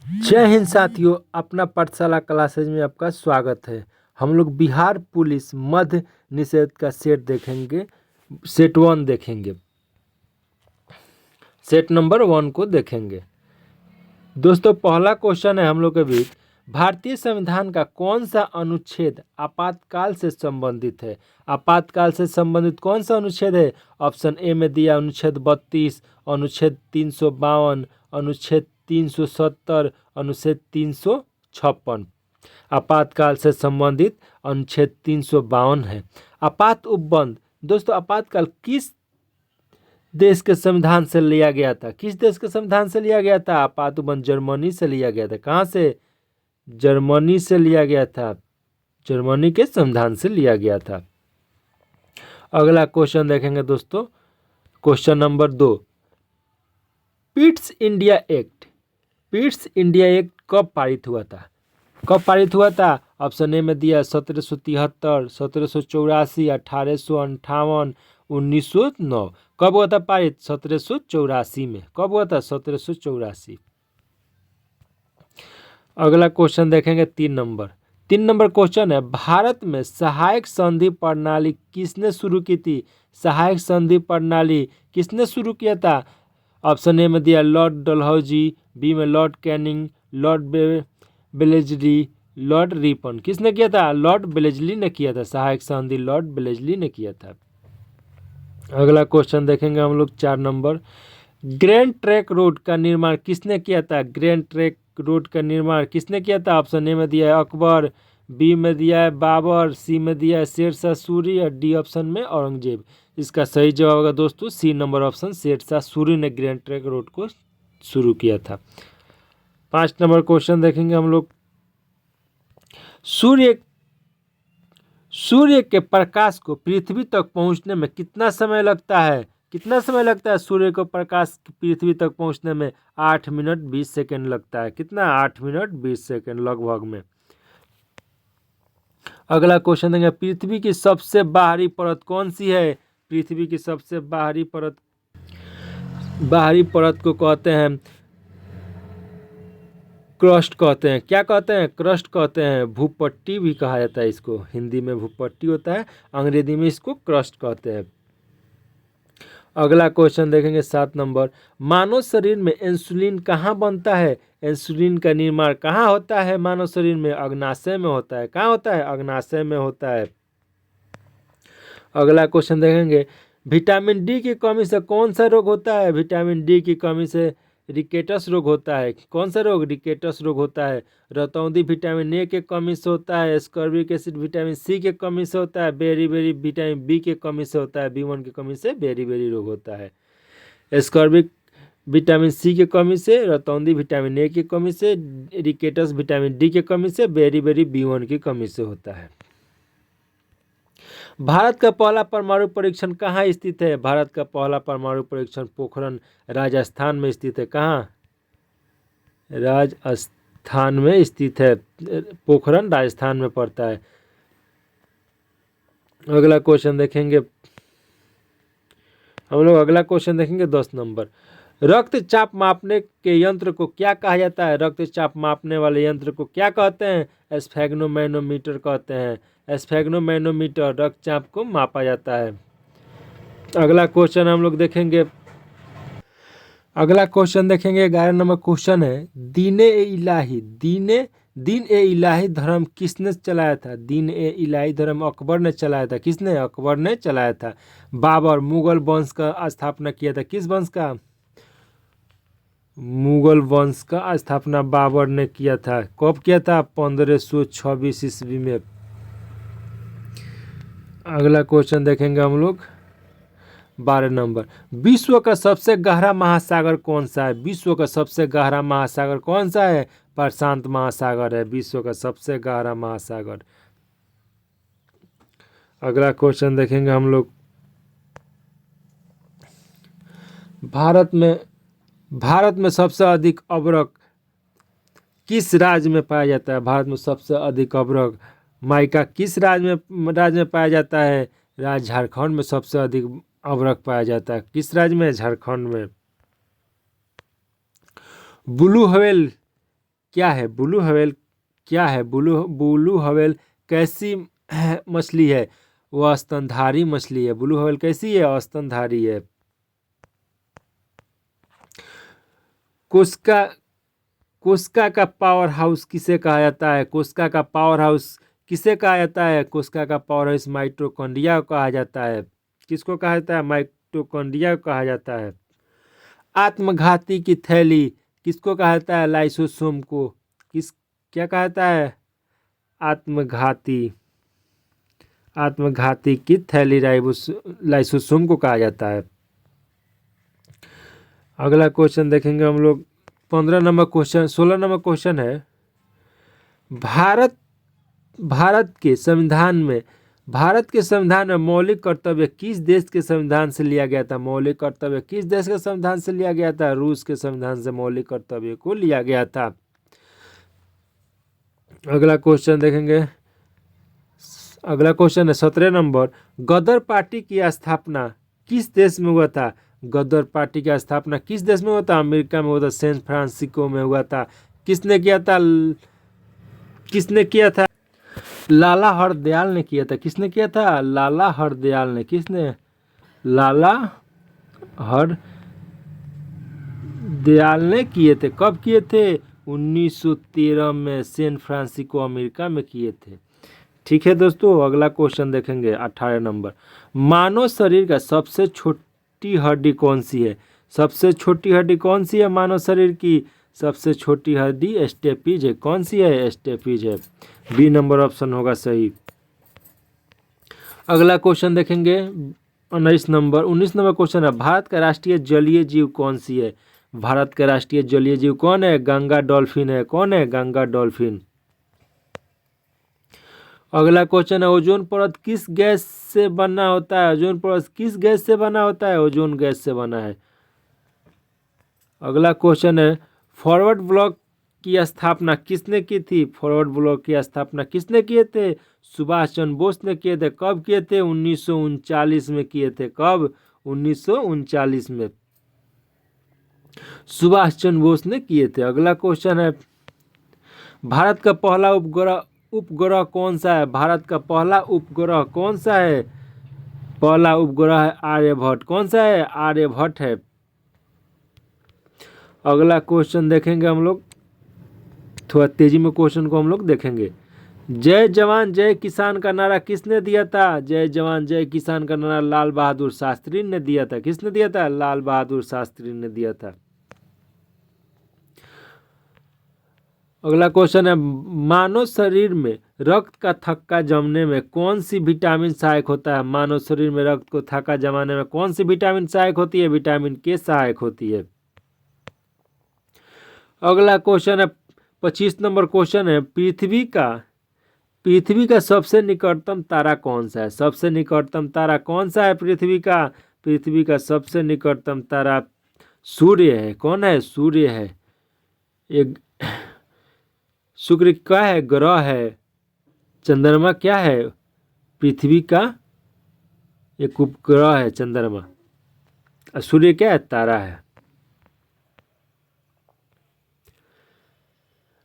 जय हिंद साथियों, अपना पाठशाला क्लासेज में आपका स्वागत है। हम लोग बिहार पुलिस मध्य निषेध का सेट देखेंगे। सेट 1 देखेंगे, सेट नंबर 1 को देखेंगे। दोस्तों, पहला क्वेश्चन है हम लोग के बीच, भारतीय संविधान का कौन सा अनुच्छेद आपातकाल से संबंधित है? आपातकाल से संबंधित कौन सा अनुच्छेद है? ऑप्शन ए में दिया अनुच्छेद 32, अनुच्छेद 352, अनुच्छेद 370, अनुच्छेद 356। आपातकाल से संबंधित अनुच्छेद 352 है। आपात उपबंध, दोस्तों आपातकाल किस देश के संविधान से लिया गया था? किस देश के संविधान से लिया गया था? आपात उपबंध जर्मनी से लिया गया था। कहाँ से? जर्मनी से लिया गया था। जर्मनी के संविधान से लिया गया था। अगला क्वेश्चन देखेंगे दोस्तों, question number 2, Pitt's India act. Pitt's India act कब पारित हुआ था? कब पारित हुआ था? ऑप्शन ए में दिया 1773, 1784, 1858, 1909। कब हुआ था पारित? 1784 में। कब हुआ था? 1784। अगला क्वेश्चन देखेंगे 3 नंबर क्वेश्चन है, भारत में सहायक संधि प्रणाली किसने शुरू की थी? सहायक संधि प्रणाली किसने शुरू किया था? ऑप्शन ए में दिया लॉर्ड डलहौजी, बी में लॉर्ड कैनिंग, लॉर्ड बेलेजली, लॉर्ड रिपन। किसने किया था? लॉर्ड बेलेजली ने किया था। सहायक संधि लॉर्ड बेलेजली ने किया था। अगला क्वेश्चन देखेंगे हम लोग 4 नंबर, ग्रैंड ट्रैंक रोड का निर्माण किसने किया था? ग्रैंड ट्रैंक रोड का निर्माण किसने किया था? ऑप्शन ए में दिया है अकबर, बी में दिया है बाबर, सी में दिया है शेरशाह सूरी और डी ऑप्शन में औरंगजेब। इसका सही जवाब होगा दोस्तों C number option, Sher Shah Suri ने ग्रैंड ट्रैंक रोड को शुरू किया था। 5 नंबर क्वेश्चन देखेंगे हम लोग, सूर्य के प्रकाश को पृथ्वी तक पहुंचने में कितना समय लगता है? कितना समय लगता है सूर्य को प्रकाश पृथ्वी तक पहुंचने में? 8 मिनट 20 सेकंड लगता है। कितना? 8 मिनट 20 सेकंड लगभग में। अगला क्वेश्चन देंगे, पृथ्वी की सबसे बाहरी परत कौन सी है? पृथ्वी की सबसे बाहरी परत को कहते हैं क्रस्ट कहते हैं। क्या कहते हैं? क्रस्ट कहते हैं। भूपट्टी भी कहा जाता है इसको। हिंदी में भूपट्टी होता है, अंग्रेजी में इसको क्रस्ट कहते हैं। अगला क्वेश्चन देखेंगे 7 नंबर, मानव शरीर में इंसुलिन कहाँ बनता है? इंसुलिन का निर्माण कहाँ होता है मानव शरीर में? अग्नाशय में होता है। कहाँ होता है? अग्नाशय में होता है। अगला क्वेश्चन देखेंगे, विटामिन डी की कमी से कौन सा रोग होता है? विटामिन डी की कमी से रिकेटस रोग होता है। कौन सा रोग? रिकेटस रोग होता है। रतौंधी विटामिन ए के कमी से होता है। एस्कॉर्बिक एसिड विटामिन सी के कमी से होता है। बेरी विटामिन बी के कमी से होता है। B1 की कमी से बेरी रोग होता है। एस्कॉर्बिक विटामिन सी की कमी से, रतौंधी विटामिन ए की कमी से, रिकेटस विटामिन डी की कमी से, बेरी B1 की कमी से होता है। भारत का पहला परमाणु परीक्षण कहाँ स्थित है? भारत का पहला परमाणु परीक्षण पोखरण राजस्थान में स्थित है। कहाँ? राजस्थान में स्थित है। पोखरण राजस्थान में पड़ता है। अगला क्वेश्चन देखेंगे हम लोग, अगला क्वेश्चन देखेंगे 10 नंबर, रक्तचाप मापने के यंत्र को क्या कहा जाता है? रक्तचाप मापने वाले यंत्र को क्या कहते हैं? स्फेग्नोमैनोमीटर कहते हैं। स्फेग्नोमैनोमीटर रक्तचाप को मापा जाता है। अगला क्वेश्चन हम लोग देखेंगे, अगला क्वेश्चन देखेंगे 11 नंबर क्वेश्चन है, दीन ए इलाही धर्म किसने चलाया था? दीन ए इलाही धर्म अकबर ने चलाया था। किसने? अकबर ने चलाया था। बाबर मुगल वंश का स्थापना किया था। किस वंश का? मुगल वंश का स्थापना बाबर ने किया था। कब किया था? 1526 ईस्वी में। अगला क्वेश्चन देखेंगे हम लोग 12 नंबर, विश्व का सबसे गहरा महासागर कौन सा है? विश्व का सबसे गहरा महासागर कौन सा है? प्रशांत महासागर है विश्व का सबसे गहरा महासागर। अगला क्वेश्चन देखेंगे हम लोग, भारत में सबसे अधिक अभ्रक किस राज्य में पाया जाता है? भारत में सबसे अधिक अभ्रक माइका किस राज्य में पाया जाता है? राज्य झारखंड में सबसे अधिक अभ्रक पाया जाता है। किस राज्य में? झारखंड में। ब्लू व्हेल क्या है ब्लू व्हेल? क्या है ब्लू व्हेल? कैसी मछली है? वह स्तनधारी मछली है। ब्लू व्हेल कैसी है? स्तनधारी है। कोस्का कोस्का का पावर हाउस किसे कहा जाता है? कोस्का का पावर हाउस किसे कहा जाता है? कोस्का का पावर हाउस माइटोकॉन्ड्रिया को कहा जाता है। किसको कहा जाता है? माइटोकॉन्ड्रिया को कहा जाता है। आत्मघाती की थैली किसको कहा जाता है? लाइसोसोम को। क्या कहा जाता है? आत्मघाती आत्मघाती की थैली लाइसोसोम को कहा जाता है। अगला क्वेश्चन देखेंगे हम लोग। 16 नंबर क्वेश्चन है। भारत भारत के संविधान में मौलिक कर्तव्य किस देश के संविधान से लिया गया था? मौलिक कर्तव्य किस देश के संविधान से लिया गया था? रूस के संविधान से मौलिक कर्तव्य को लिया गया था। अगला क्वेश्चन देखेंगे। अगला क्वेश्चन है 17 नंबर। गदर पार्टी की स्थापना किस देश में हुआ था? गदर पार्टी की स्थापना किस देश में हुआ था? अमेरिका में हुआ था। सैन फ्रांसिस्को में हुआ था। किसने किया था? लाला हरदयाल ने किया था। किसने किया था? लाला हरदयाल ने। किसने? लाला हरदयाल ने किए थे। कब किए थे? 1913 में सैन फ्रांसिस्को अमेरिका में किए थे। ठीक है दोस्तों, अगला क्वेश्चन देखेंगे 18 नंबर। मानव शरीर का सबसे छोटी हड्डी कौन सी है? सबसे छोटी हड्डी कौन सी है मानव शरीर की? सबसे छोटी हड्डी स्टेपीज है। कौन सी है? स्टेपीज है। बी नंबर ऑप्शन होगा सही। अगला क्वेश्चन देखेंगे 19 नंबर क्वेश्चन है। भारत का राष्ट्रीय जलीय जीव कौन सी है? भारत का राष्ट्रीय जलीय जीव कौन है? गंगा डॉल्फिन है। कौन है? गंगा डॉल्फिन। अगला क्वेश्चन है। ओजोन परत किस गैस से बना होता है? ओजोन परत किस गैस से बना होता है? ओजोन गैस से बना है। अगला क्वेश्चन है। फॉरवर्ड ब्लॉक की स्थापना किसने की थी? फॉरवर्ड ब्लॉक की स्थापना किसने किए थे? सुभाष चंद्र बोस ने किए थे। कब किए थे? 1939 में किए थे। कब? 1939 में सुभाष चंद्र बोस ने किए थे। अगला क्वेश्चन है। भारत का पहला उपग्रह कौन सा है? भारत का पहला उपग्रह कौन सा है? पहला उपग्रह है आर्यभट्ट। कौन सा है? आर्यभट्ट है। अगला क्वेश्चन देखेंगे हम लोग। थोड़ा तेजी में क्वेश्चन को हम लोग देखेंगे। जय जवान जय किसान का नारा किसने दिया था? जय जवान जय किसान का नारा लाल बहादुर शास्त्री ने दिया था। किसने दिया था? लाल बहादुर शास्त्री ने दिया था। अगला क्वेश्चन है। मानव शरीर में रक्त का थक्का जमने में कौन सी विटामिन सहायक होता है? मानव शरीर में रक्त को थक्का जमाने में कौन सी विटामिन सहायक होती है? विटामिन के सहायक होती है। अगला क्वेश्चन है 25 नंबर क्वेश्चन है। पृथ्वी का सबसे निकटतम तारा कौन सा है? सबसे निकटतम तारा कौन सा है पृथ्वी का? पृथ्वी का सबसे निकटतम तारा सूर्य है। कौन है? सूर्य है। एक शुक्र क्या है? ग्रह है। चंद्रमा क्या है? पृथ्वी का एक उपग्रह है चंद्रमा। सूर्य क्या है? तारा है।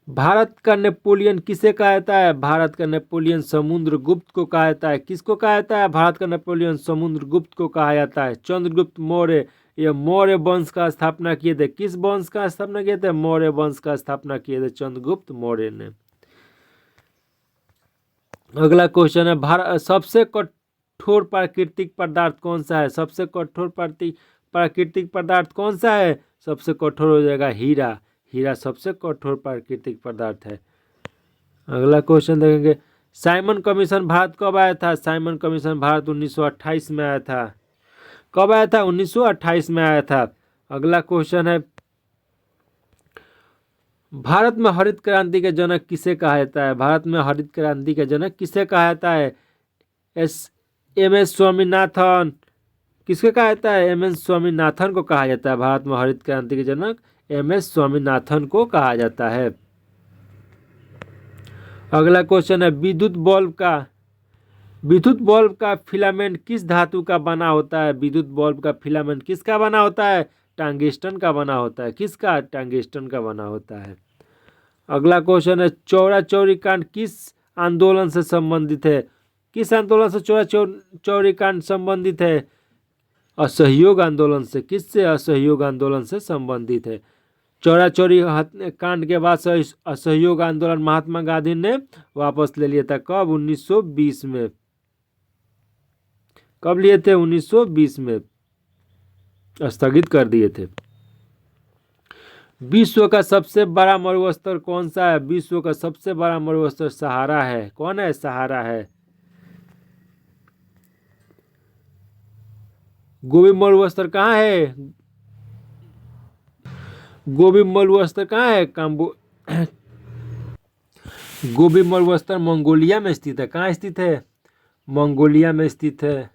भारत का नेपोलियन किसे कहा जाता है? भारत का नेपोलियन समुद्रगुप्त को कहा जाता है। किसको कहा जाता है? भारत का नेपोलियन समुद्रगुप्त को कहा जाता है। चंद्रगुप्त मौर्य, ये मौर्य वंश का स्थापना किए थे। किस वंश का स्थापना किए थे? मौर्य वंश का स्थापना किए थे चंद्रगुप्त मौर्य ने। अगला क्वेश्चन है। भारत सबसे कठोर प्राकृतिक पदार्थ कौन सा है? सबसे कठोर प्राकृतिक पदार्थ कौन सा है? सबसे कठोर हो जाएगा हीरा। हीरा सबसे कठोर प्राकृतिक पदार्थ है। अगला क्वेश्चन देखेंगे। साइमन कमीशन भारत कब आया था? साइमन कमीशन भारत 1928 में आया था। कब आया था? 1928 में आया था। अगला क्वेश्चन है। भारत में हरित क्रांति के जनक किसे कहा जाता है? भारत में हरित क्रांति के जनक किसे कहा जाता है? एम.एस. स्वामीनाथन। किसके कहा जाता है? एम.एस. स्वामीनाथन को कहा जाता है। भारत में हरित क्रांति के जनक एम.एस. स्वामीनाथन को कहा जाता है। अगला क्वेश्चन है। विद्युत बल्ब का फिलामेंट किस धातु का बना होता है? विद्युत बल्ब का फिलामेंट किसका बना होता है? टंगस्टन का बना होता है। किसका? टंगस्टन का बना होता है। अगला क्वेश्चन है चौरा चौरी कांड किस आंदोलन से संबंधित है? किस आंदोलन से चौरा चौरी कांड संबंधित है? असहयोग आंदोलन से। किससे? असहयोग आंदोलन से संबंधित है। चौरा चौरी कांड के बाद से असहयोग आंदोलन महात्मा गांधी ने वापस ले लिया था। कब? 1920 में। कब लिए थे? 1920 में स्थगित कर दिए थे। विश्व का सबसे बड़ा मरुस्थल कौन सा है? विश्व का सबसे बड़ा मरुस्थल सहारा है। कौन है? सहारा है। गोबी मरुस्थल कहाँ है? गोबी मरुस्थल कहाँ है? गोबी मरुस्थल मंगोलिया में स्थित है। कहाँ स्थित है? मंगोलिया में स्थित है।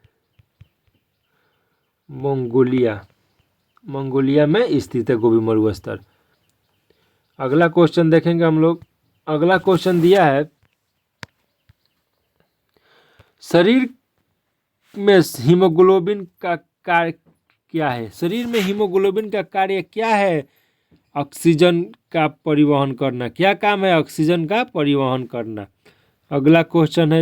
मंगोलिया में स्थित है गोबी मरुस्थल। अगला क्वेश्चन देखेंगे हम लोग। अगला क्वेश्चन दिया है शरीर में हीमोग्लोबिन का कार्य क्या है? शरीर में हीमोग्लोबिन का कार्य क्या है? ऑक्सीजन का परिवहन करना। क्या काम है? ऑक्सीजन का परिवहन करना। अगला क्वेश्चन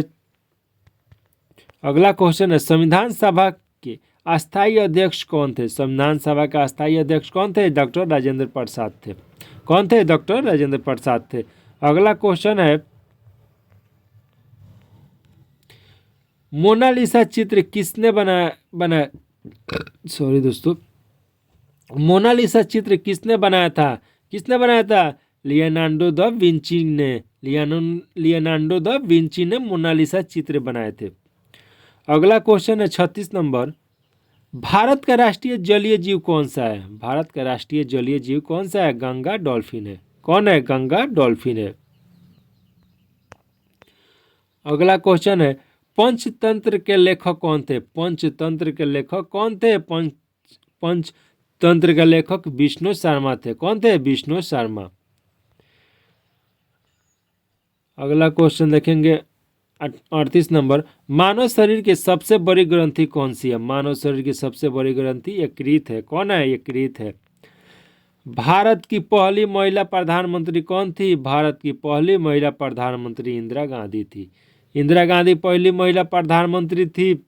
है संविधान सभा के अस्थायी अध्यक्ष कौन थे? संविधान सभा का अस्थायी अध्यक्ष कौन थे? डॉक्टर राजेंद्र प्रसाद थे। कौन थे? डॉक्टर राजेंद्र प्रसाद थे। अगला क्वेश्चन है मोनालिसा चित्र किसने बनाया सॉरी दोस्तों, मोनालिसा चित्र किसने बनाया था? किसने बनाया था? लियोनार्डो दा विंची ने। लियोनार्डो दा विंची ने मोनालिसा चित्र बनाए थे। अगला क्वेश्चन है 36 नंबर। भारत का राष्ट्रीय जलीय जीव कौन सा है? भारत का राष्ट्रीय जलीय जीव कौन सा है? गंगा डॉल्फिन है। कौन है? गंगा डॉल्फिन है। अगला क्वेश्चन है पंचतंत्र के लेखक कौन थे? पंचतंत्र के लेखक कौन थे? पंचतंत्र के लेखक विष्णु शर्मा थे। कौन थे? विष्णु शर्मा। अगला क्वेश्चन देखेंगे 38 नंबर। मानव शरीर की सबसे बड़ी ग्रंथि कौन सी है? मानव शरीर की सबसे बड़ी ग्रंथि यकृत है। कौन है? यकृत है। भारत की पहली महिला प्रधानमंत्री कौन थी? भारत की पहली महिला प्रधानमंत्री इंदिरा गांधी थी। इंदिरा गांधी पहली महिला प्रधानमंत्री थी।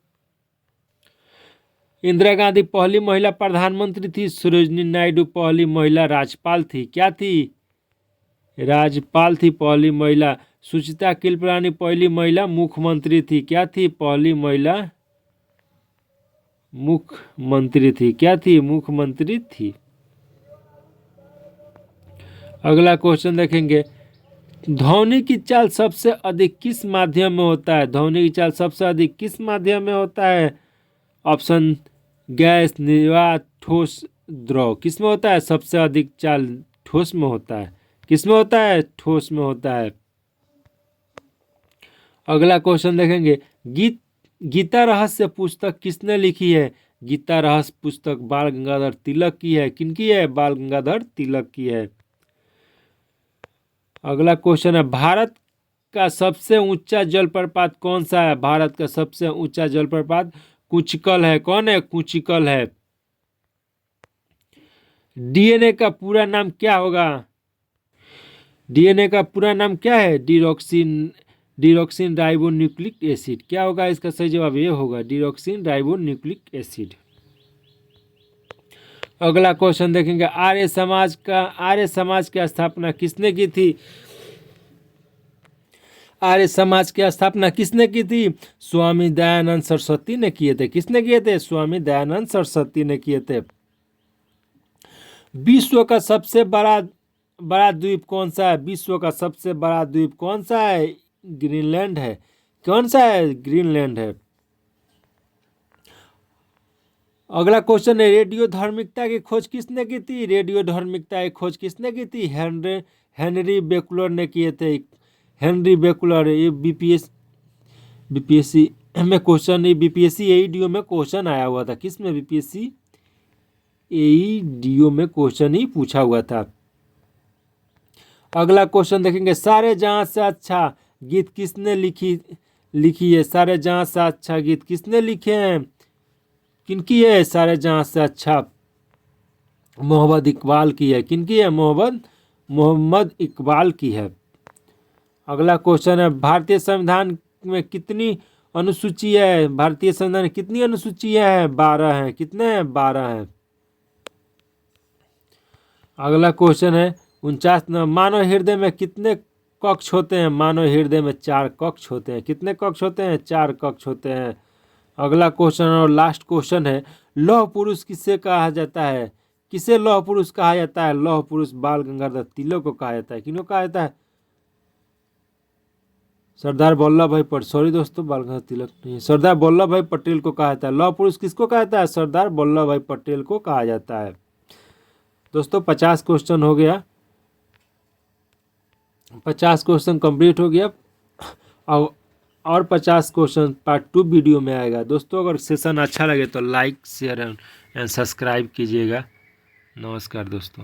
इंदिरा गांधी पहली महिला प्रधानमंत्री थी। सरोजिनी नायडू पहली महिला राज्यपाल थी। क्या थी? राज्यपाल थी पहली महिला। सुचित्रा कृपलानी पहली महिला मुख्यमंत्री थी। क्या थी? पहली महिला मुख्यमंत्री थी। क्या थी? मुख्यमंत्री थी। अगला क्वेश्चन देखेंगे ध्वनि की चाल सबसे अधिक किस माध्यम में होता है? ध्वनि की चाल सबसे अधिक किस माध्यम में होता है? ऑप्शन गैस, निर्वात, ठोस, द्रव। किस में होता है? सबसे अधिक चाल ठोस में होता है। किस में होता है? ठोस में होता है। अगला क्वेश्चन देखेंगे गीता रहस्य पुस्तक किसने लिखी है? गीता रहस्य पुस्तक बाल गंगाधर तिलक की है। किनकी है? बाल गंगाधर तिलक की है। अगला क्वेश्चन है भारत का सबसे ऊंचा जलप्रपात कौन सा है? भारत का सबसे ऊंचा जलप्रपात कुचिकल है। कौन है? कुचिकल है। डीएनए का पूरा नाम क्या होगा? डीएनए का पूरा नाम क्या है? डिरोक्सिन राइबोन्यूक्लिक एसिड। क्या होगा इसका सही जवाब? ये होगा डिरोक्सिन राइबोन्यूक्लिक एसिड। अगला क्वेश्चन देखेंगे आर्य समाज की स्थापना किसने की थी? आर्य समाज की स्थापना किसने की थी? स्वामी दयानंद सरस्वती ने किए थे। किसने किए थे? स्वामी दयानंद सरस्वती ने किए थे। विश्व का सबसे बड़ा द्वीप कौन सा है? विश्व का सबसे बड़ा द्वीप कौन सा है? ग्रीनलैंड है। कौन सा है? ग्रीनलैंड है। अगला क्वेश्चन है रेडियो धार्मिकता की खोज किसने की थी? रेडियो धार्मिकता की खोज किसने की थी? हेनरी बेकुलर ने किए थे। हेनरी बेकुलर। ये बीपीएससी में क्वेश्चन, बीपीएससी एईडीओ में क्वेश्चन आया हुआ था। किस में? बीपीएससी एईडीओ में क्वेश्चन ही पूछा हुआ था। अगला क्वेश्चन देखेंगे सारे जहां से अच्छा गीत किसने लिखी है? सारे जहां से अच्छा गीत किसने लिखे हैं? किनकी है? सारे जहां से अच्छा मोहम्मद इकबाल की है। किनकी है? मोहम्मद मोहम्मद इकबाल की है। अगला क्वेश्चन है, भारतीय संविधान में कितनी अनुसूची है? भारतीय संविधान में कितनी अनुसूचियां हैं? 12 हैं। कितने हैं? 12 हैं। अगला क्वेश्चन है 49 मानव हृदय में कितने कक्ष होते हैं? मानव हृदय में 4 कक्ष होते हैं। कितने कक्ष होते हैं? 4 कक्ष होते हैं। अगला क्वेश्चन और लास्ट क्वेश्चन है, लौह पुरुष किसे कहा जाता है? किसे लौह पुरुष कहा जाता है? लौह पुरुष बाल गंगाधर तिलक को कहा जाता है। किनको कहा जाता है? सरदार वल्लभ भाई पटेल, सॉरी दोस्तों, बाल गंगाधर तिलक नहीं, सरदार वल्लभ भाई पटेल को कहा जाता है। लौह पुरुष किसको कहा जाता है? सरदार वल्लभ भाई पटेल को कहा जाता है। दोस्तों 50 क्वेश्चन हो गया, 50 क्वेश्चन कंप्लीट हो गया। और 50 क्वेश्चन पार्ट 2 वीडियो में आएगा। दोस्तों अगर सेशन अच्छा लगे तो लाइक शेयर एंड सब्सक्राइब कीजिएगा। नमस्कार दोस्तों।